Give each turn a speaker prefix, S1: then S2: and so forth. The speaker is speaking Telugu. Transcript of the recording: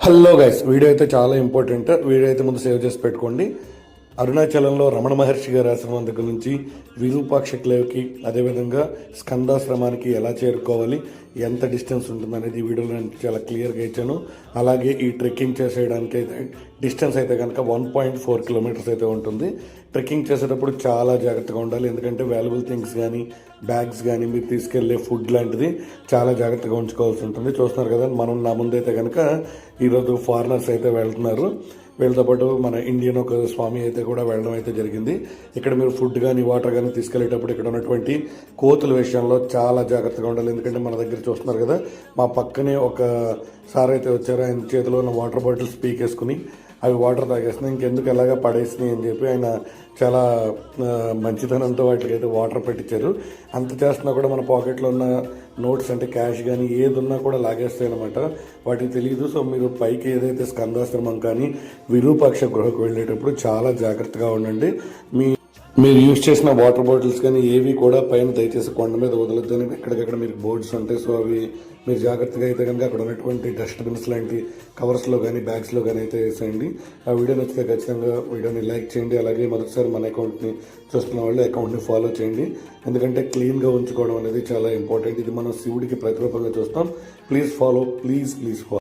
S1: హలో గైస్, వీడియో అయితే చాలా ఇంపార్టెంట్. వీడియో అయితే ముందు సేవ్ చేసి పెట్టుకోండి. అరుణాచలంలో రమణ మహర్షి గారి ఆశ్రమం దగ్గర నుంచి విరూపాక్ష లేవ్కి, అదేవిధంగా స్కందాశ్రమానికి ఎలా చేరుకోవాలి, ఎంత డిస్టెన్స్ ఉంటుంది అనేది ఈ వీడియోలో నేను చాలా క్లియర్గా ఇచ్చాను. అలాగే ఈ ట్రెక్కింగ్ చేసేయడానికి అయితే డిస్టెన్స్ అయితే కనుక 1.4 కిలోమీటర్స్ అయితే ఉంటుంది. ట్రెక్కింగ్ చేసేటప్పుడు చాలా జాగ్రత్తగా ఉండాలి, ఎందుకంటే వాల్యుబుల్ థింగ్స్ కానీ బ్యాగ్స్ కానీ మీరు తీసుకెళ్లే ఫుడ్ లాంటిది చాలా జాగ్రత్తగా ఉంచుకోవాల్సి ఉంటుంది. చూస్తున్నారు కదా, నా ముందైతే కనుక ఈరోజు ఫారినర్స్ అయితే వెళ్తున్నారు. వీళ్ళతో పాటు మన ఇండియన్ ఒక స్వామి అయితే కూడా వెళ్ళడం అయితే జరిగింది. ఇక్కడ మీరు ఫుడ్ కానీ వాటర్ కానీ తీసుకెళ్లేటప్పుడు ఇక్కడ ఉన్నటువంటి కోతుల విషయంలో చాలా జాగ్రత్తగా ఉండాలి. ఎందుకంటే మన దగ్గర చూస్తున్నారు కదా, మా పక్కనే ఒక సార్ అయితే వచ్చారు. ఆయన చేతిలో ఉన్న వాటర్ బాటిల్స్ పీకేసుకుని అవి వాటర్ తాగేస్తున్నాయి, ఇంకెందుకు ఎలాగా పడేసినాయి అని చెప్పి ఆయన చాలా మంచితనంతో వాటికి అయితే వాటర్ పెట్టించారు. అంత చేస్తున్నా కూడా మన పాకెట్లో ఉన్న నోట్స్ అంటే క్యాష్ కానీ ఏది ఉన్నా కూడా లాగేస్తాయి అనమాట. వాటికి తెలియదు. సో మీరు పైకి ఏదైతే స్కందాశ్రమం కానీ విరూపాక్ష గృహకు వెళ్ళేటప్పుడు చాలా జాగ్రత్తగా ఉండండి. మీరు యూజ్ చేసిన వాటర్ బాటిల్స్ కానీ ఏవి కూడా పైన దయచేసి కొండ మీద వదలొద్దని ఎక్కడికక్కడ మీకు బోర్డ్స్ ఉంటాయి. సో అవి మీరు జాగ్రత్తగా అయితే కనుక అక్కడ ఉన్నటువంటి డస్ట్బిన్స్ లాంటి కవర్స్లో కానీ బ్యాగ్స్లో కానీ అయితే వేసేయండి. ఆ వీడియో నచ్చితే ఖచ్చితంగా వీడియోని లైక్ చేయండి. అలాగే మొదటిసారి మన అకౌంట్ని చూస్తున్న వాళ్ళు అకౌంట్ని ఫాలో చేయండి, ఎందుకంటే క్లీన్గా ఉంచుకోవడం అనేది చాలా ఇంపార్టెంట్. ఇది మనం శివుడికి ప్రతిరూపంగా చూస్తాం. Please follow, please follow.